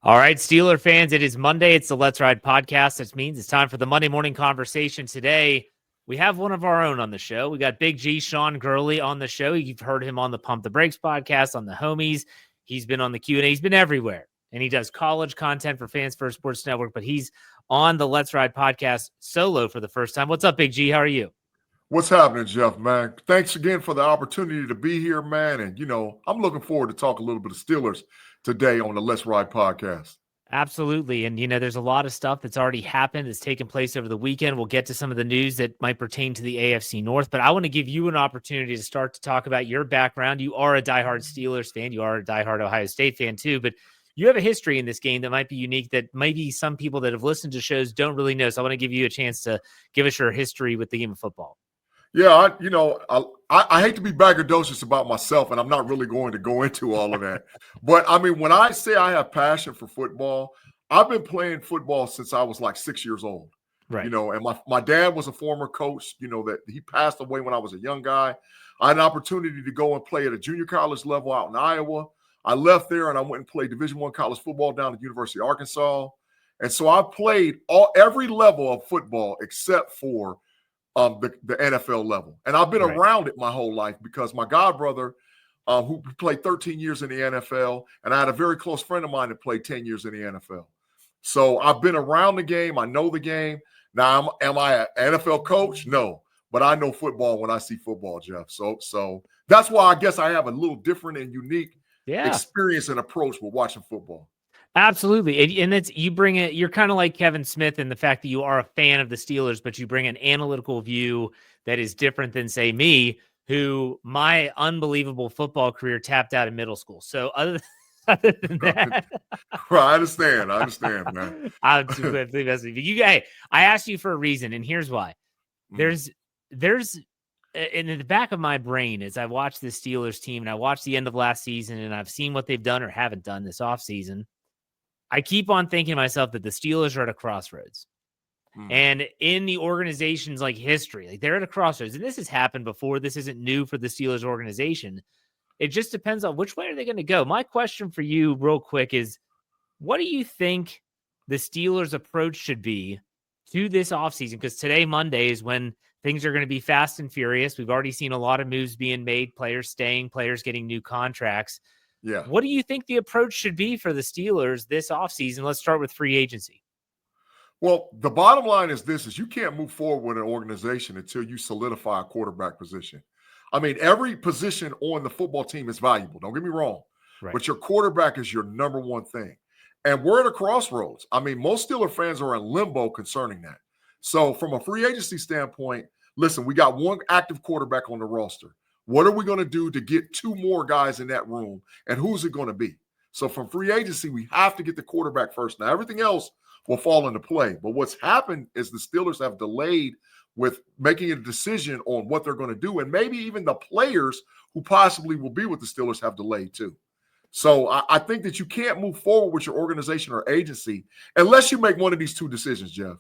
All right, Steeler fans, it is Monday. It's the Let's Ride podcast. That means it's time for the Monday morning conversation. Today, we have one of our own on the show. We got Big G, Shawn Gurley on the show. You've heard him on the Pump the Brakes podcast, on the Homies. He's been on the Q&A. He's been everywhere. And he does college content for Fans First Sports Network, but he's on the Let's Ride podcast solo for the first time. What's up, Big G? How are you? What's happening, Jeff, man? Thanks again for the opportunity to be here, man. And, I'm looking forward to talk a little bit of Steelers today on the Let's Ride podcast. Absolutely. And, there's a lot of stuff that's already happened, that's taken place over the weekend. We'll get to some of the news that might pertain to the AFC North, but I want to give you an opportunity to start to talk about your background. You are a diehard Steelers fan. You are a diehard Ohio State fan too, but you have a history in this game that might be unique, that maybe some people that have listened to shows don't really know. So I want to give you a chance to give us your history with the game of football. Yeah, I hate to be braggadocious about myself, and I'm not really going to go into all of that. But, when I say I have passion for football, I've been playing football since I was like 6 years old. Right. And my dad was a former coach, that he passed away when I was a young guy. I had an opportunity to go and play at a junior college level out in Iowa. I left there and I went and played Division I college football down at the University of Arkansas. And so I played every level of football except for the NFL level. And I've been around it my whole life because my godbrother, who played 13 years in the NFL, and I had a very close friend of mine that played 10 years in the NFL. So I've been around the game. I know the game. Now, am I an NFL coach? No. But I know football when I see football, Jeff. So that's why I guess I have a little different and unique experience and approach with watching football. Absolutely. And it's, you bring it, you're kind of like Kevin Smith in the fact that you are a fan of the Steelers, but you bring an analytical view that is different than, say, me, who my unbelievable football career tapped out in middle school. So other than that, I understand, man. I'm too glad to mess with you. I asked you for a reason, and here's why. There's in the back of my brain as I watch this Steelers team and I watch the end of last season and I've seen what they've done or haven't done this offseason, I keep on thinking to myself that the Steelers are at a crossroads. And in the organization's history, they're at a crossroads. And this has happened before. This isn't new for the Steelers organization. It just depends on which way are they going to go. My question for you real quick is, what do you think the Steelers' approach should be to this offseason? Because today, Monday, is when things are going to be fast and furious. We've already seen a lot of moves being made, players staying, players getting new contracts. Yeah. What do you think the approach should be for the Steelers this offseason? Let's start with free agency. Well, the bottom line is this, is you can't move forward with an organization until you solidify a quarterback position. Every position on the football team is valuable. Don't get me wrong. Right. But your quarterback is your number one thing. And we're at a crossroads. Most Steeler fans are in limbo concerning that. So from a free agency standpoint, listen, we got one active quarterback on the roster. What are we going to do to get two more guys in that room? And who's it going to be? So from free agency, we have to get the quarterback first. Now, everything else will fall into play. But what's happened is the Steelers have delayed with making a decision on what they're going to do. And maybe even the players who possibly will be with the Steelers have delayed too. So I think that you can't move forward with your organization or agency unless you make one of these two decisions, Jeff.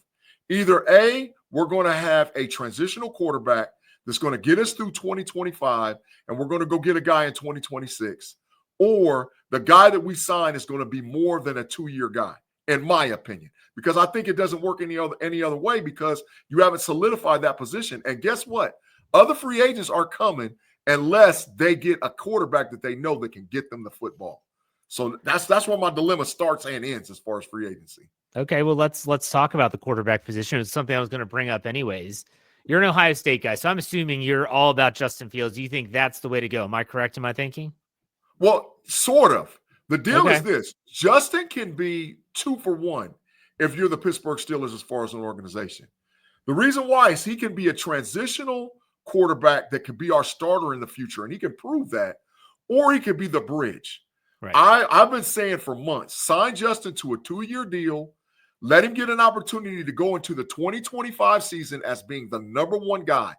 Either A, we're going to have a transitional quarterback that's going to get us through 2025, and we're going to go get a guy in 2026. Or the guy that we sign is going to be more than a 2-year guy, in my opinion, because I think it doesn't work any other way because you haven't solidified that position. And guess what? Other free agents are coming unless they get a quarterback that they know that can get them the football. So that's where my dilemma starts and ends as far as free agency. Okay, well, let's talk about the quarterback position. It's something I was going to bring up anyways. You're an Ohio State guy, so I'm assuming you're all about Justin Fields. Do you think that's the way to go? Am I correct in my thinking? Well, sort of. The deal is this. Justin can be 2 for 1 if you're the Pittsburgh Steelers as far as an organization. The reason why is he can be a transitional quarterback that could be our starter in the future, and he can prove that, or he could be the bridge. Right. I've been saying for months, sign Justin to a 2-year deal, let him get an opportunity to go into the 2025 season as being the number one guy,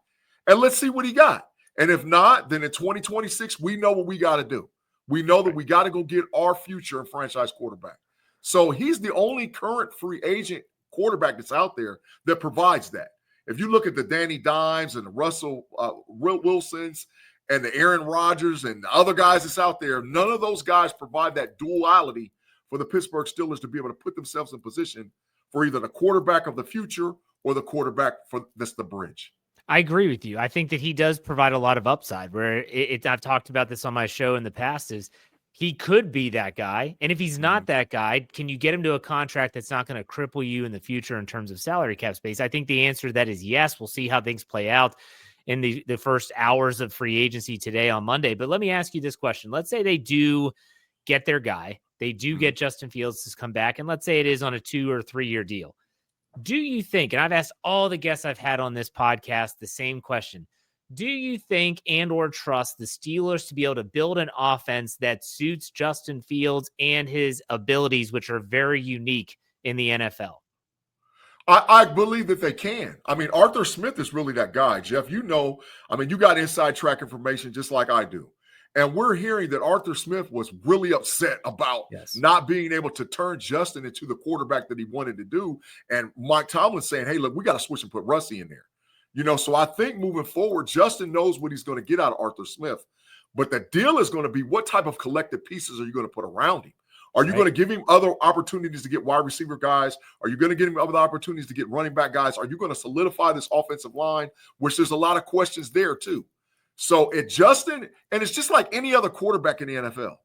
and let's see what he got. And if not, then in 2026, we know what we got to do. We know that we got to go get our future and franchise quarterback. So he's the only current free agent quarterback that's out there that provides that. If you look at the Danny Dimes and the Russell Wilsons and the Aaron Rodgers and the other guys that's out there, none of those guys provide that duality for the Pittsburgh Steelers to be able to put themselves in position for either the quarterback of the future or the quarterback for that's the bridge. I agree with you. I think that he does provide a lot of upside where I've talked about this on my show in the past is he could be that guy. And if he's not that guy, can you get him to a contract that's not going to cripple you in the future in terms of salary cap space? I think the answer to that is yes. We'll see how things play out in the first hours of free agency today on Monday. But let me ask you this question. Let's say they do get their guy. They do get Justin Fields to come back. And let's say it is on a 2 or 3 year deal. Do you think, and I've asked all the guests I've had on this podcast the same question, do you think and or trust the Steelers to be able to build an offense that suits Justin Fields and his abilities, which are very unique in the NFL? I believe that they can. I mean, Arthur Smith is really that guy, Jeff. You got inside track information just like I do. And we're hearing that Arthur Smith was really upset about not being able to turn Justin into the quarterback that he wanted to do. And Mike Tomlin's saying, hey, look, we got to switch and put Rusty in there. So I think moving forward, Justin knows what he's going to get out of Arthur Smith. But the deal is going to be what type of collective pieces are you going to put around him? Are you going to give him other opportunities to get wide receiver guys? Are you going to give him other opportunities to get running back guys? Are you going to solidify this offensive line, which there's a lot of questions there too? So Justin, and it's just like any other quarterback in the NFL.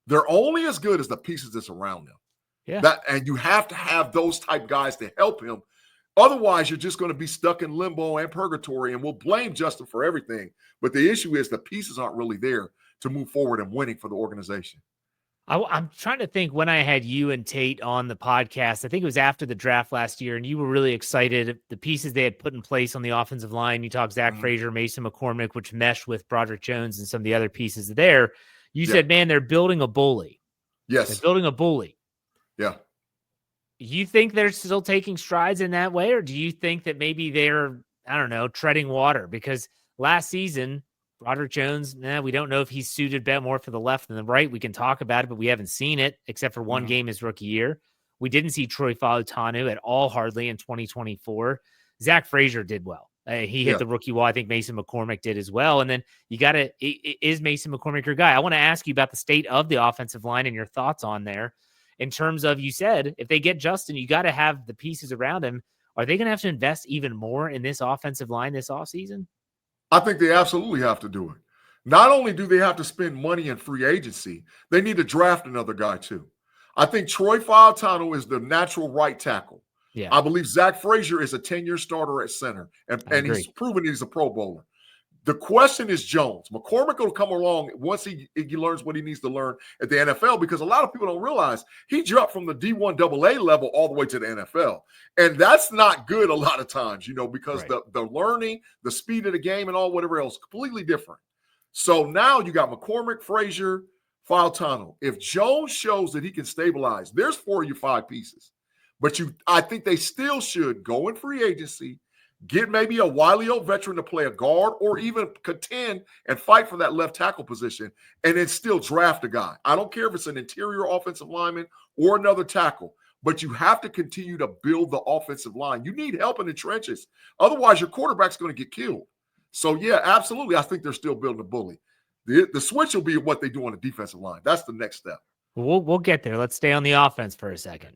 They're only as good as the pieces that's around them. Yeah. And you have to have those type guys to help him. Otherwise, you're just going to be stuck in limbo and purgatory, and we'll blame Justin for everything. But the issue is the pieces aren't really there to move forward and winning for the organization. I'm trying to think when I had you and Tate on the podcast. I think it was after the draft last year, and you were really excited. The pieces they had put in place on the offensive line. You talked Zach Frazier, Mason McCormick, which meshed with Broderick Jones and some of the other pieces there. You said, man, they're building a bully. Yes. They're building a bully. Yeah. You think they're still taking strides in that way, or do you think that maybe they're, I don't know, treading water? Because last season, Broderick Jones, we don't know if he's suited bet more for the left than the right. We can talk about it, but we haven't seen it except for one game his rookie year. We didn't see Troy Fautanu at all hardly in 2024. Zach Frazier did well. He hit the rookie wall. I think Mason McCormick did as well. And then is Mason McCormick your guy? I want to ask you about the state of the offensive line and your thoughts on there in terms of, you said, if they get Justin, you got to have the pieces around him. Are they going to have to invest even more in this offensive line this offseason? I think they absolutely have to do it. Not only do they have to spend money in free agency, they need to draft another guy too. I think Troy Fautanu is the natural right tackle. Yeah. I believe Zach Frazier is a 10-year starter at center, and he's proven he's a Pro Bowler. The question is Jones. McCormick will come along once he learns what he needs to learn at the NFL, because a lot of people don't realize he jumped from the D1 AA level all the way to the NFL. And that's not good a lot of times, because the learning, the speed of the game, and all whatever else, completely different. So now you got McCormick, Frazier, Fautanu. If Jones shows that he can stabilize, there's 4 of your 5 pieces. But I think they still should go in free agency, get maybe a wily old veteran to play a guard, or even contend and fight for that left tackle position, and then still draft a guy. I don't care if it's an interior offensive lineman or another tackle, but you have to continue to build the offensive line. You need help in the trenches. Otherwise, your quarterback's going to get killed. So, yeah, absolutely, I think they're still building a bully. The switch will be what they do on the defensive line. That's the next step. We'll get there. Let's stay on the offense for a second.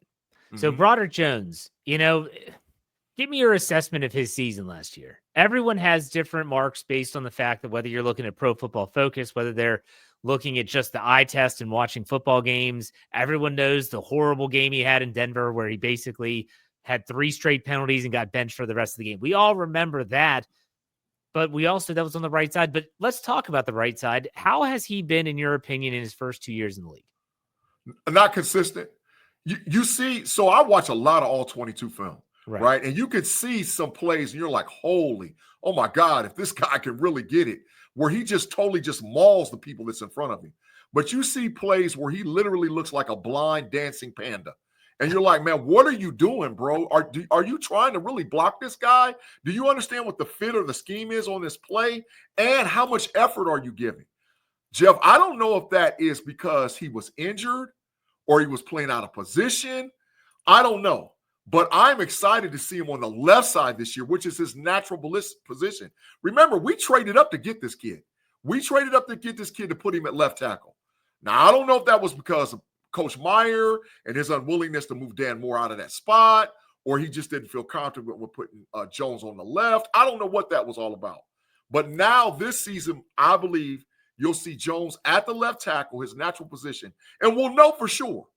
So Broderick Jones, give me your assessment of his season last year. Everyone has different marks based on the fact that whether you're looking at Pro Football Focus, whether they're looking at just the eye test and watching football games. Everyone knows the horrible game he had in Denver where he basically had 3 straight penalties and got benched for the rest of the game. We all remember that, but that was on the right side. But let's talk about the right side. How has he been, in your opinion, in his first 2 years in the league? Not consistent. You see, so I watch a lot of all 22 film, right? And you could see some plays and you're like, oh my God, if this guy can really get it, where he just totally just mauls the people that's in front of him. But you see plays where he literally looks like a blind dancing panda. And you're like, man, what are you doing, bro? Are you trying to really block this guy? Do you understand what the fit or the scheme is on this play? And how much effort are you giving? Jeff, I don't know if that is because he was injured or he was playing out of position. I don't know. But I'm excited to see him on the left side this year, which is his natural position. Remember, we traded up to get this kid. We traded up to get this kid to put him at left tackle. Now, I don't know if that was because of Coach Meyer and his unwillingness to move Dan Moore out of that spot, or he just didn't feel comfortable with putting Jones on the left. I don't know what that was all about. But now this season, I believe you'll see Jones at the left tackle, his natural position, and we'll know for sure.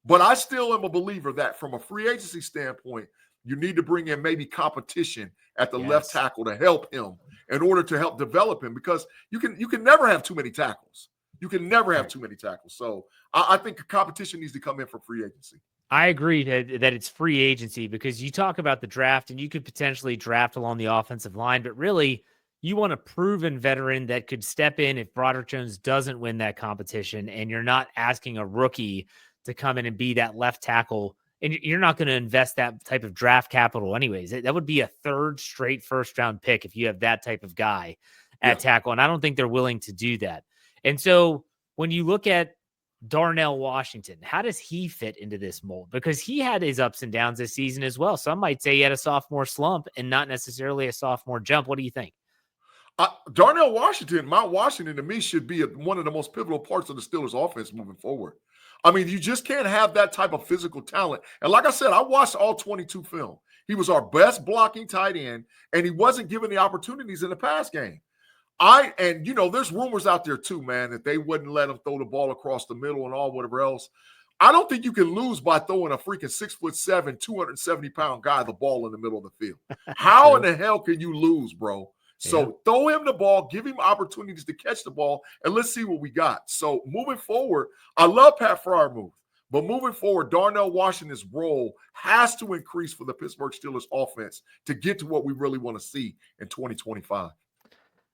But I still am a believer that from a free agency standpoint, you need to bring in maybe competition at the left tackle to help him in order to help develop him, because you can never have too many tackles. You can never have too many tackles. So I think competition needs to come in for free agency. I agree that it's free agency, because you talk about the draft and you could potentially draft along the offensive line, but really you want a proven veteran that could step in if Broderick Jones doesn't win that competition, and you're not asking a rookie to come in and be that left tackle, and you're not going to invest that type of draft capital anyways. That would be a third straight first-round pick if you have that type of guy at tackle, and I don't think they're willing to do that. And so when you look at Darnell Washington, how does he fit into this mold? Because he had his ups and downs this season as well. Some might say he had a sophomore slump and not necessarily a sophomore jump. What do you think? Darnell Washington, Mount Washington, to me, should be one of the most pivotal parts of the Steelers offense moving forward. I mean, you just can't have that type of physical talent. And like I said, I watched all 22 film. He was our best blocking tight end, and he wasn't given the opportunities in the pass game. There's rumors out there too, man, that they wouldn't let him throw the ball across the middle and all whatever else. I don't think you can lose by throwing a freaking 6'7", 270-pound guy the ball in the middle of the field. How in the hell can you lose, bro? So throw him the ball, give him opportunities to catch the ball, and let's see what we got. So moving forward, I love Pat Freiermuth, but moving forward, Darnell Washington's role has to increase for the Pittsburgh Steelers offense to get to what we really want to see in 2025. All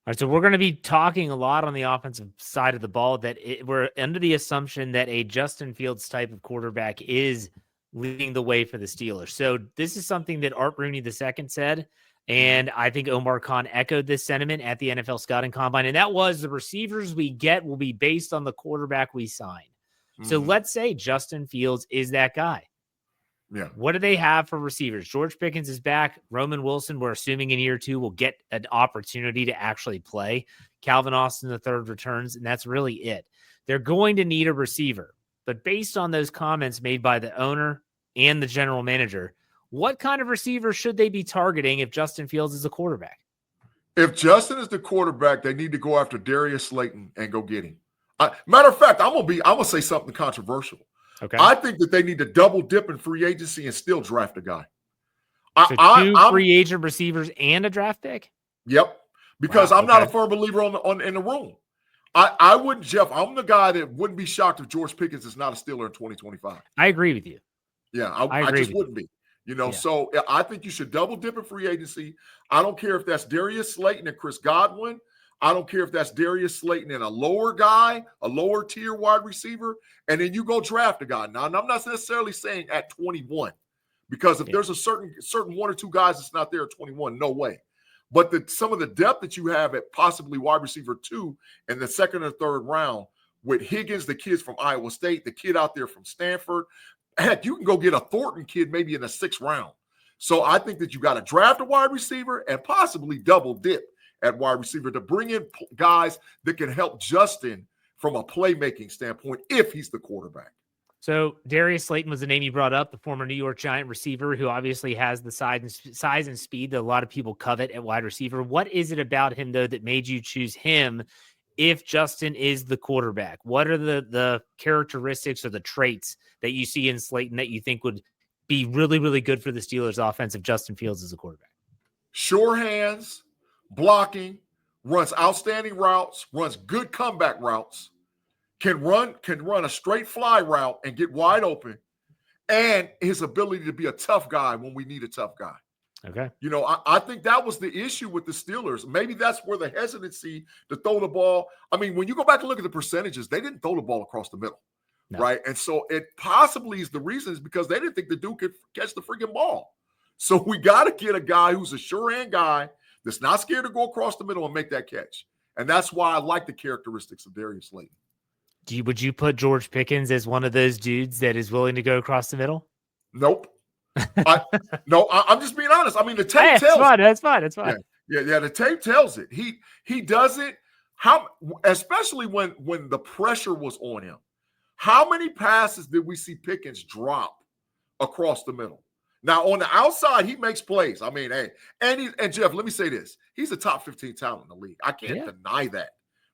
right, so we're going to be talking a lot on the offensive side of the ball that we're under the assumption that a Justin Fields type of quarterback is leading the way for the Steelers. So this is something that Art Rooney II said, and I think Omar Khan echoed this sentiment at the NFL Scouting Combine, and that was the receivers we get will be based on the quarterback we sign. So let's say Justin Fields is that guy. Yeah. What do they have for receivers? George Pickens is back. Roman Wilson, we're assuming in year 2, will get an opportunity to actually play. Calvin Austin III returns, and that's really it. They're going to need a receiver. But based on those comments made by the owner and the general manager, what kind of receiver should they be targeting if Justin Fields is a quarterback? If Justin is the quarterback, they need to go after Darius Slayton and go get him. Matter of fact, I'm gonna say something controversial. Okay. I think that they need to double dip in free agency and still draft a guy. So 2 free agent receivers and a draft pick? Yep. Because I'm not a firm believer in the room. I wouldn't, Jeff. I'm the guy that wouldn't be shocked if George Pickens is not a Steeler in 2025. I agree with you. Yeah, I just wouldn't be. So I think you should double dip in free agency. I don't care if that's Darius Slayton and Chris Godwin. I don't care if that's Darius Slayton and a lower guy, a lower tier wide receiver, and then you go draft a guy. Now, and I'm not necessarily saying at 21, because if there's a certain 1 or 2 guys that's not there at 21, no way. But some of the depth that you have at possibly wide receiver 2 in the 2nd or 3rd round with Higgins, the kids from Iowa State, the kid out there from Stanford, heck, you can go get a Thornton kid maybe in the 6th round. So I think that you got to draft a wide receiver and possibly double dip at wide receiver to bring in guys that can help Justin from a playmaking standpoint if he's the quarterback. So Darius Slayton was the name you brought up, the former New York Giant receiver who obviously has the size and speed that a lot of people covet at wide receiver. What is it about him, though, that made you choose him if Justin is the quarterback? What are the characteristics or the traits that you see in Slayton that you think would be really, really good for the Steelers offense if Justin Fields is a quarterback? Sure hands, blocking, runs outstanding routes, runs good comeback routes, can run a straight fly route and get wide open, and his ability to be a tough guy when we need a tough guy. Okay. I think that was the issue with the Steelers. Maybe that's where the hesitancy to throw the ball. I mean, when you go back and look at the percentages, they didn't throw the ball across the middle, right? And so it possibly is the reason is because they didn't think the dude could catch the freaking ball. So we got to get a guy who's a sure-hand guy that's not scared to go across the middle and make that catch. And that's why I like the characteristics of Darius Slayton. Would you put George Pickens as one of those dudes that is willing to go across the middle? Nope. I'm just being honest. I mean, the tape tells it. That's fine. Yeah. The tape tells it. He doesn't. Especially when the pressure was on him. How many passes did we see Pickens drop across the middle? Now, on the outside, he makes plays. I mean, hey, and Jeff, let me say this. He's a top 15 talent in the league. I can't deny that,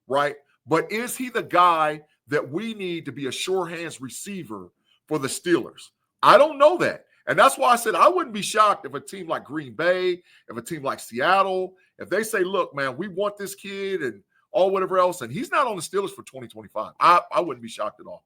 right? But is he the guy that we need to be a sure hands receiver for the Steelers? I don't know that. And that's why I said I wouldn't be shocked if a team like Green Bay, if a team like Seattle, if they say, look, man, we want this kid and all whatever else, and he's not on the Steelers for 2025. I wouldn't be shocked at all.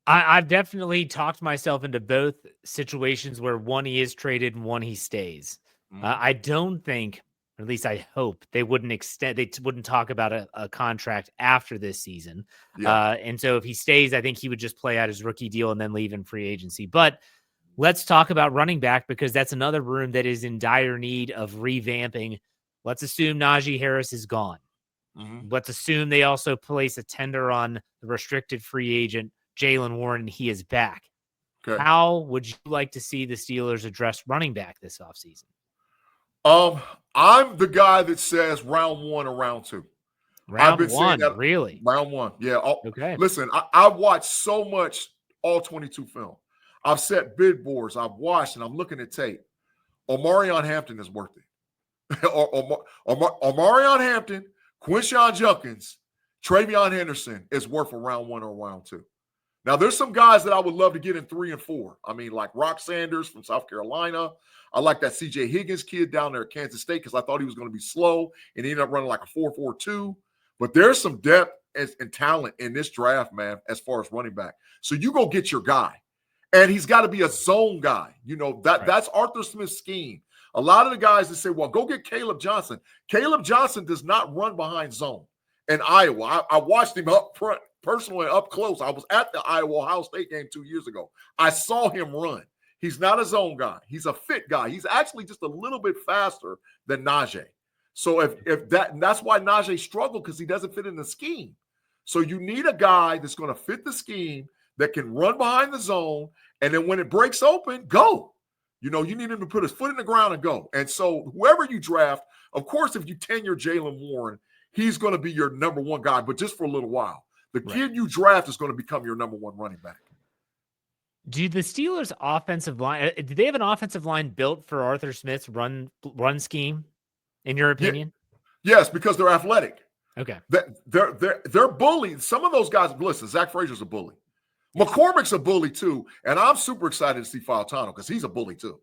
I've definitely talked myself into both situations where one he is traded and one he stays. I don't think, or at least I hope, they wouldn't talk about a contract after this season. Yeah. And so if he stays, I think he would just play out his rookie deal and then leave in free agency. But let's talk about running back, because that's another room that is in dire need of revamping. Let's assume Najee Harris is gone. Let's assume they also place a tender on the restricted free agent Jaylen Warren, and he is back. Okay. How would you like to see the Steelers address running back this offseason? I'm the guy that says round 1 or round 2. Round 1, really? Round 1, yeah. Okay. Listen, I've watched so much all 22 film. I've set bid boards. I've watched, and I'm looking at tape. Omarion Hampton is worth it. Omarion Hampton, Quinshon Judkins, Travion Henderson is worth a round 1 or round 2. Now, there's some guys that I would love to get in 3 and 4. I mean, like Rock Sanders from South Carolina. I like that C.J. Higgins kid down there at Kansas State because I thought he was going to be slow, and he ended up running like a 4.42. But there's some depth and talent in this draft, man, as far as running back. So you go get your guy. And he's got to be a zone guy. You know, that's Arthur Smith's scheme. A lot of the guys that say, well, go get Caleb Johnson. Caleb Johnson does not run behind zone in Iowa. I watched him up front, personally up close. I was at the Iowa-Ohio State game 2 years ago. I saw him run. He's not a zone guy. He's a fit guy. He's actually just a little bit faster than Najee. So that's why Najee struggled, because he doesn't fit in the scheme. So you need a guy that's going to fit the scheme, that can run behind the zone, and then when it breaks open, go. You know, you need him to put his foot in the ground and go. And so whoever you draft, of course, if you tenure Jaylen Warren, he's going to be your number 1 guy, but just for a little while. The kid you draft is going to become your number 1 running back. Do the Steelers' offensive line, do they have an offensive line built for Arthur Smith's run scheme, in your opinion? Yes, because they're athletic. Okay. They're bullies. Some of those guys, listen, Zach Frazier's a bully. McCormick's a bully too, and I'm super excited to see Fautano because he's a bully too.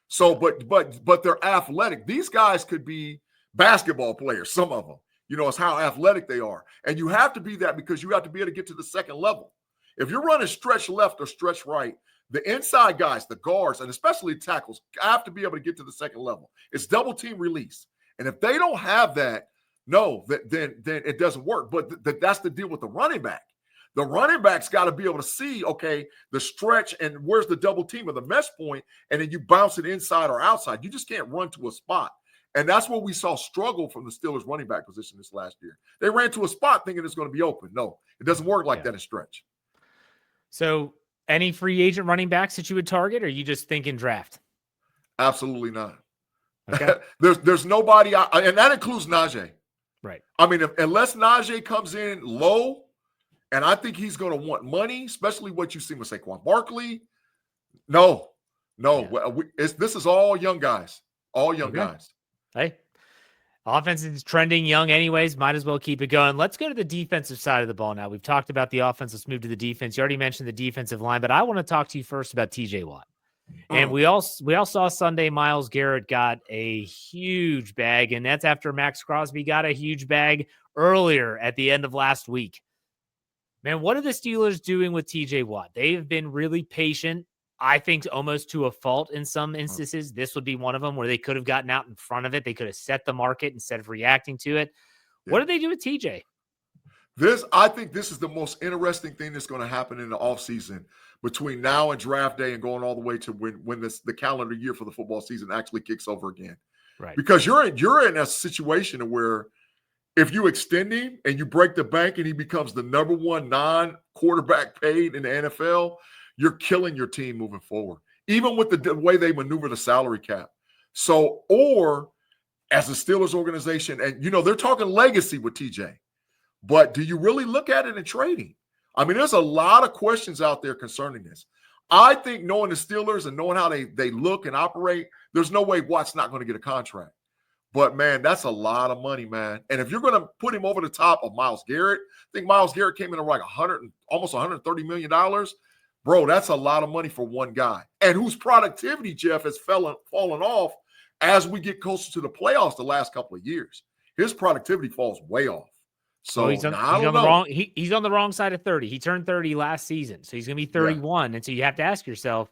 So, but they're athletic. These guys could be basketball players, some of them. You know, it's how athletic they are. And you have to be that because you have to be able to get to the second level. If you're running stretch left or stretch right, the inside guys, the guards, and especially tackles, have to be able to get to the second level. It's double team release. And if they don't have that, then it doesn't work. But that's the deal with the running back. The running back's got to be able to see, okay, the stretch and where's the double team or the mesh point, and then you bounce it inside or outside. You just can't run to a spot. And that's what we saw struggle from the Steelers running back position this last year. They ran to a spot thinking it's going to be open. No, it doesn't work like that in stretch. So any free agent running backs that you would target, or are you just thinking draft? Absolutely not. Okay. There's nobody, and that includes Najee. Right. I mean, unless Najee comes in low, and I think he's going to want money, especially what you see with Saquon Barkley. No. Yeah. This is all young guys. All young guys. Hey, offense is trending young anyways. Might as well keep it going. Let's go to the defensive side of the ball now. We've talked about the offense. Let's move to the defense. You already mentioned the defensive line, but I want to talk to you first about TJ Watt. And we all saw Sunday Myles Garrett got a huge bag, and that's after Max Crosby got a huge bag earlier at the end of last week. Man, what are the Steelers doing with TJ Watt? They've been really patient, I think almost to a fault in some instances. This would be one of them where they could have gotten out in front of it. They could have set the market instead of reacting to it. Yeah. What do they do with TJ? I think this is the most interesting thing that's going to happen in the offseason between now and draft day and going all the way to when the calendar year for the football season actually kicks over again. Right. Because you're in a situation where if you extend him and you break the bank and he becomes the number 1 non-quarterback paid in the NFL, you're killing your team moving forward, even with the way they maneuver the salary cap. So, or as a Steelers organization, and, you know, they're talking legacy with TJ, but do you really look at it in trading? I mean, there's a lot of questions out there concerning this. I think knowing the Steelers and knowing how they look and operate, there's no way Watt's not going to get a contract. But, man, that's a lot of money, man. And if you're going to put him over the top of Myles Garrett, I think Myles Garrett came in at like almost $130 million. Bro, that's a lot of money for one guy. And whose productivity, Jeff, has fallen off as we get closer to the playoffs the last couple of years. His productivity falls way off. So he's on the wrong side of 30. He turned 30 last season, so he's going to be 31. Yeah. And so you have to ask yourself,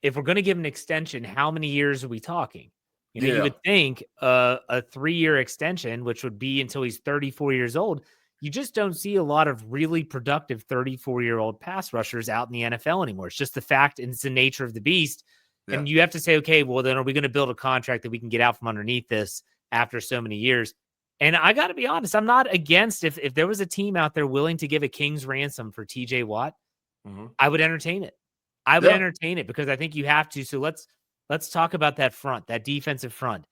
if we're going to give him an extension, how many years are we talking? You would think a 3-year extension, which would be until he's 34 years old. You just don't see a lot of really productive 34-year-old pass rushers out in the NFL anymore. It's just the fact, and it's the nature of the beast. Yeah. And you have to say, okay, well, then are we going to build a contract that we can get out from underneath this after so many years? And I got to be honest, I'm not against if there was a team out there willing to give a king's ransom for TJ Watt, I would entertain it. I would entertain it because I think you have to. So let's talk about that front, that defensive front.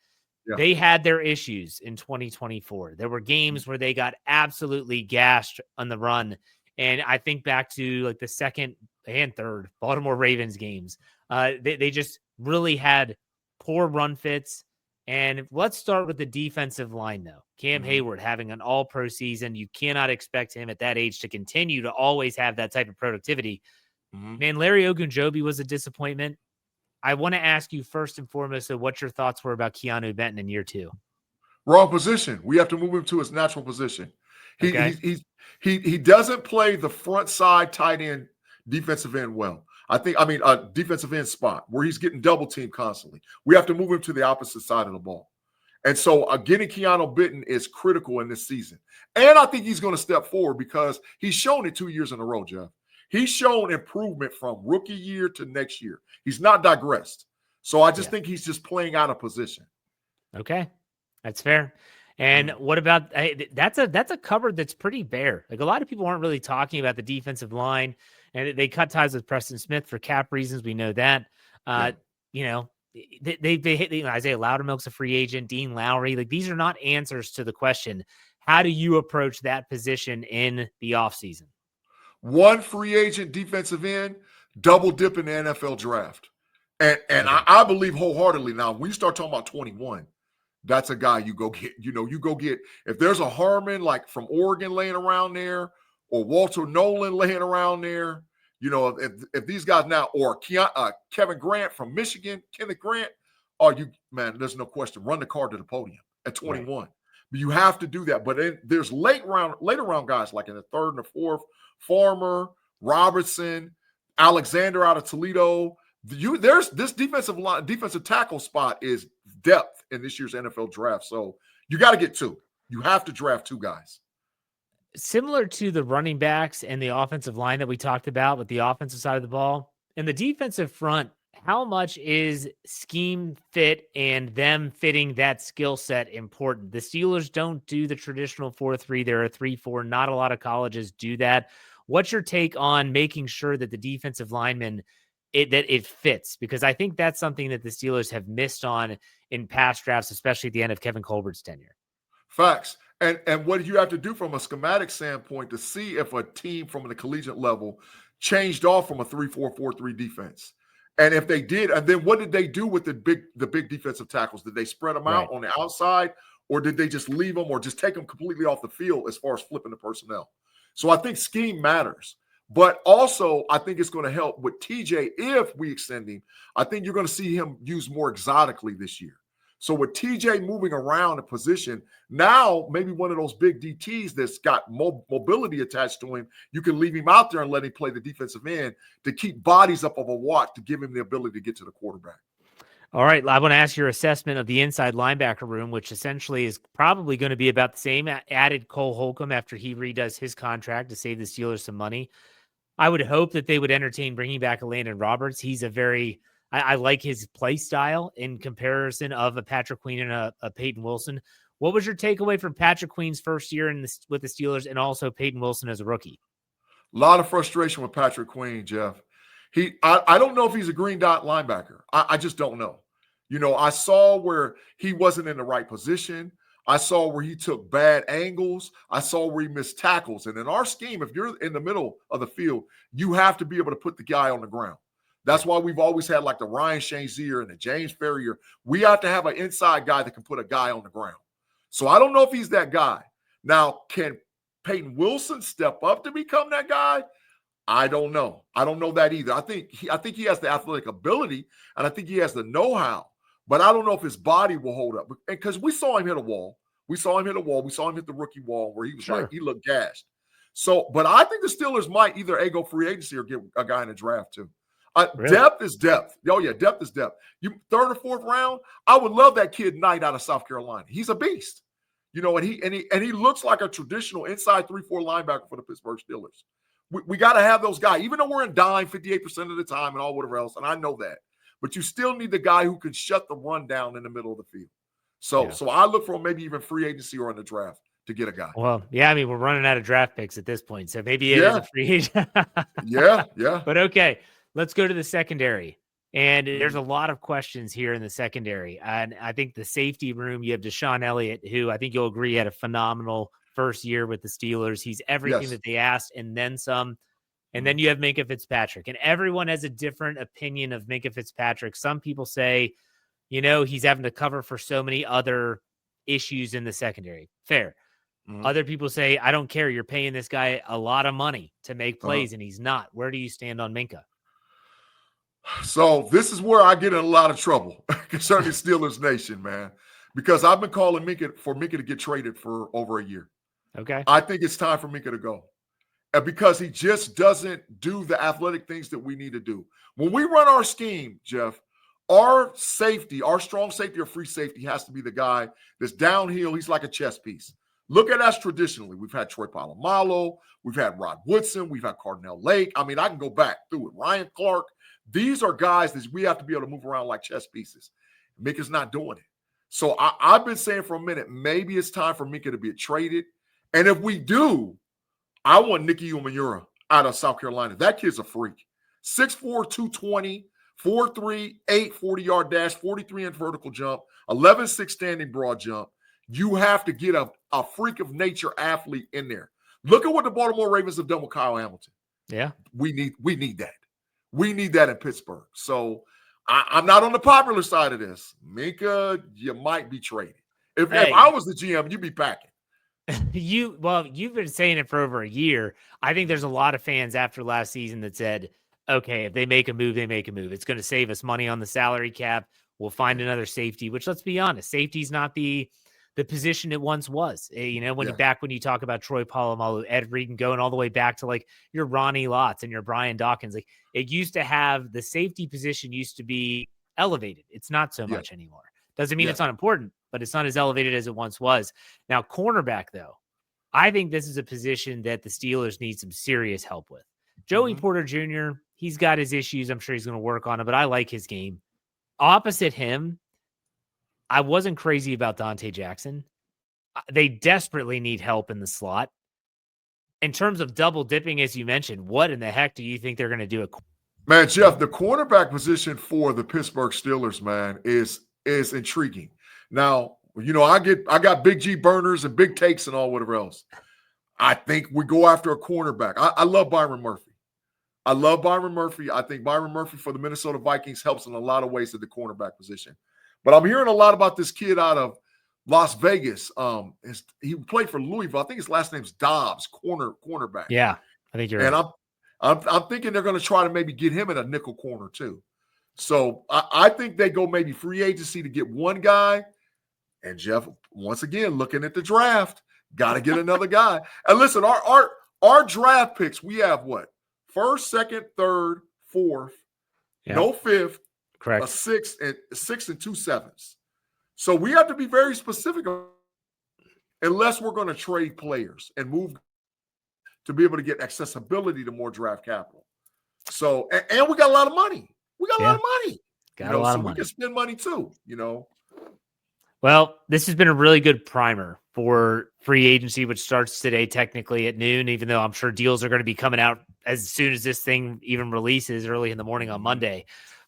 Yeah. They had their issues in 2024. There were games where they got absolutely gashed on the run. And I think back to like the second and third Baltimore Ravens games. They just really had poor run fits. And let's start with the defensive line, though. Cam Hayward having an all-pro season. You cannot expect him at that age to continue to always have that type of productivity. Man, Larry Ogunjobi was a disappointment. I want to ask you first and foremost what your thoughts were about Keanu Benton in year 2. Wrong position. We have to move him to his natural position. He doesn't play the front side tight end defensive end well. Defensive end spot where he's getting double teamed constantly. We have to move him to the opposite side of the ball. And so getting Keanu Benton is critical in this season. And I think he's going to step forward because he's shown it 2 years in a row, Jeff. He's shown improvement from rookie year to next year. He's not digressed. So I just think he's just playing out of position. Okay, that's fair. And what about that's a cupboard that's pretty bare. Like a lot of people aren't really talking about the defensive line, and they cut ties with Preston Smith for cap reasons. We know that. They hit Isaiah Loudermilk's a free agent. Dean Lowry. Like these are not answers to the question. How do you approach that position in the offseason? One free agent defensive end, double dip in the NFL draft. And I believe wholeheartedly now, when you start talking about 21, that's a guy you go get. You go get, if there's a Harmon like from Oregon laying around there or Walter Nolan laying around there, if these guys now, or Kevin Grant from Michigan, Kenneth Grant, there's no question, run the card to the podium at 21. Right. You have to do that. But then there's later round guys like in the third and the fourth, Farmer, Robertson, Alexander out of Toledo. There's this defensive tackle spot is depth in this year's NFL draft. So you got to get 2. You have to draft 2 guys. Similar to the running backs and the offensive line that we talked about with the offensive side of the ball, in the defensive front, how much is scheme fit and them fitting that skill set important? The Steelers don't do the traditional 4-3. They're a 3-4. Not a lot of colleges do that. What's your take on making sure that the defensive linemen, it fits? Because I think that's something that the Steelers have missed on in past drafts, especially at the end of Kevin Colbert's tenure. Facts. And what you have to do from a schematic standpoint to see if a team from the collegiate level changed off from a 3-4, 4-3 defense. And if they did, and then what did they do with the big defensive tackles? Did they spread them out on the outside, or did they just leave them or just take them completely off the field as far as flipping the personnel? So I think scheme matters. But also, I think it's going to help with TJ if we extend him. I think you're going to see him used more exotically this year. So with TJ moving around a position, now maybe one of those big DTs that's got mobility attached to him, you can leave him out there and let him play the defensive end to keep bodies up of a Watt to give him the ability to get to the quarterback. All right, I want to ask your assessment of the inside linebacker room, which essentially is probably going to be about the same. Added Cole Holcomb after he redoes his contract to save the Steelers some money. I would hope that they would entertain bringing back a Landon Roberts. He's I like his play style in comparison of a Patrick Queen and a Peyton Wilson. What was your takeaway from Patrick Queen's first year with the Steelers and also Peyton Wilson as a rookie? A lot of frustration with Patrick Queen, Jeff. I don't know if he's a green dot linebacker. I just don't know. I saw where he wasn't in the right position. I saw where he took bad angles. I saw where he missed tackles. And in our scheme, if you're in the middle of the field, you have to be able to put the guy on the ground. That's why we've always had like the Ryan Shazier and the James Ferrier. We have to have an inside guy that can put a guy on the ground. So I don't know if he's that guy. Now, can Peyton Wilson step up to become that guy? I don't know. I don't know that either. I think he has the athletic ability, and I think he has the know-how. But I don't know if his body will hold up. Because we saw him hit a wall. We saw him hit the rookie wall where he was like, he looked gashed. So, but I think the Steelers might either go free agency or get a guy in the draft too. Really? Depth is depth. Oh, yeah, depth is depth. You third or fourth round, I would love that kid Knight out of South Carolina. He's a beast. And he looks like a traditional inside 3-4 linebacker for the Pittsburgh Steelers. We got to have those guys, even though we're in dime 58% of the time and all whatever else, and I know that. But you still need the guy who can shut the run down in the middle of the field. So I look for maybe even free agency or in the draft to get a guy. Well, yeah, I mean, we're running out of draft picks at this point, so maybe it is a free agent. Yeah. But okay, let's go to the secondary. And there's a lot of questions here in the secondary. And I think the safety room, you have Deshaun Elliott, who I think you'll agree had a phenomenal first year with the Steelers. He's everything that they asked and then some. And then you have Minkah Fitzpatrick. And everyone has a different opinion of Minkah Fitzpatrick. Some people say, he's having to cover for so many other issues in the secondary. Fair. Mm-hmm. Other people say, I don't care. You're paying this guy a lot of money to make plays, and he's not. Where do you stand on Minkah? So this is where I get in a lot of trouble concerning Steelers Nation, man, because I've been calling Minkah to get traded for over a year. Okay. I think it's time for Minkah to go. Because he just doesn't do the athletic things that we need to do. When we run our scheme, Jeff, our strong safety or free safety has to be the guy that's downhill. He's like a chess piece. Look at us traditionally. We've had Troy Polamalu. We've had Rod Woodson. We've had Cardinal Lake. I mean, I can go back through it. Ryan Clark. These are guys that we have to be able to move around like chess pieces. Minkah's not doing it. So I've been saying for a minute, maybe it's time for Minkah to be traded. And if we do, I want Nicky Umanura out of South Carolina. That kid's a freak. 6'4", 220, 4'3", 8 40-yard dash, 43-inch vertical jump, 11'6" standing broad jump. You have to get a freak of nature athlete in there. Look at what the Baltimore Ravens have done with Kyle Hamilton. Yeah. We need that. We need that in Pittsburgh. So I'm not on the popular side of this. Minkah, you might be traded. If I was the GM, you'd be packing. You've been saying it for over a year. I think there's a lot of fans after last season that said, okay, if they make a move, they make a move. It's going to save us money on the salary cap. We'll find another safety, which, let's be honest, safety's not the position it once was. When you talk about Troy Polamalu, Ed Reed, and going all the way back to like your Ronnie Lotz and your Brian Dawkins, like it used to have the safety position used to be elevated. It's not so much anymore. Doesn't mean it's not important, but it's not as elevated as it once was. Now, cornerback, though, I think this is a position that the Steelers need some serious help with. Joey Porter Jr., he's got his issues. I'm sure he's going to work on it, but I like his game. Opposite him, I wasn't crazy about Dante Jackson. They desperately need help in the slot. In terms of double dipping, as you mentioned, what in the heck do you think they're going to do? Man, Jeff, the cornerback position for the Pittsburgh Steelers, man, is intriguing. Now, I got big G burners and big takes and all whatever else. I think we go after a cornerback. I love Byron Murphy. I think Byron Murphy for the Minnesota Vikings helps in a lot of ways at the cornerback position. But I'm hearing a lot about this kid out of Las Vegas. He played for Louisville. I think his last name's Dobbs, cornerback. Yeah, I think you're right. And I'm thinking they're going to try to maybe get him in a nickel corner too. So I think they go maybe free agency to get one guy. And Jeff, once again, looking at the draft, got to get another guy. And listen, our draft picks, we have what? First, second, third, fourth, no fifth, correct, a six and 2 7s. So we have to be very specific unless we're going to trade players and move to be able to get accessibility to more draft capital. So, and we got a lot of money. We can spend money too, Well, this has been a really good primer for free agency, which starts today technically at noon, even though I'm sure deals are going to be coming out as soon as this thing even releases early in the morning on Monday.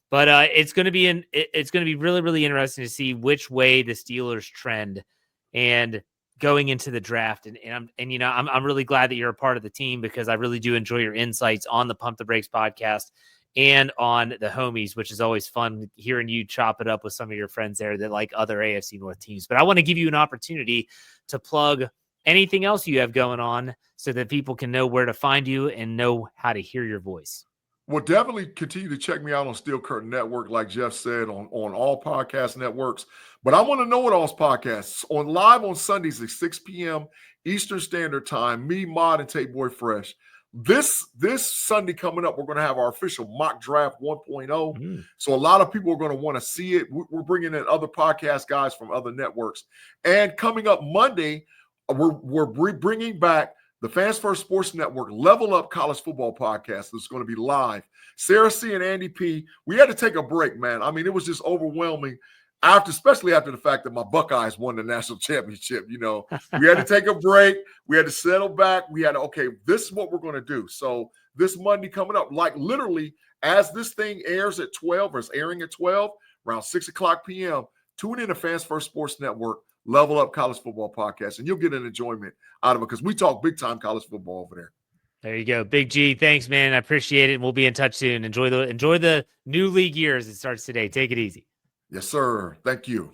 But it's going to be really, really interesting to see which way the Steelers trend and going into the draft. I'm really glad that you're a part of the team, because I really do enjoy your insights on the Pump the Brakes podcast and on the Homies, which is always fun hearing you chop it up with some of your friends there that like other AFC North teams. But I want to give you an opportunity to plug anything else you have going on so that people can know where to find you and know how to hear your voice. Well, definitely continue to check me out on Steel Curtain Network, like Jeff said, on all podcast networks. But I want to know what all's podcasts live on Sundays at 6 p.m. Eastern Standard Time. Me, Mod, and Tate Boy Fresh. This Sunday coming up, we're going to have our official mock draft 1.0. So a lot of people are going to want to see it. We're bringing in other podcast guys from other networks. And coming up Monday, we're bringing back the Fans First Sports Network Level Up College Football Podcast. That's going to be live. Sarah C. and Andy P. We had to take a break, man. I mean, it was just overwhelming, especially after the fact that my Buckeyes won the national championship. We had to take a break. We had to settle back. We had to, okay, this is what we're going to do. So this Monday coming up, like literally as this thing airs at 12 or is airing at 12, around 6 o'clock p.m., tune in to Fans First Sports Network Level Up College Football Podcast, and you'll get an enjoyment out of it because we talk big-time college football over there. There you go. Big G, thanks, man. I appreciate it, and we'll be in touch soon. Enjoy the new league year as it starts today. Take it easy. Yes, sir. Thank you.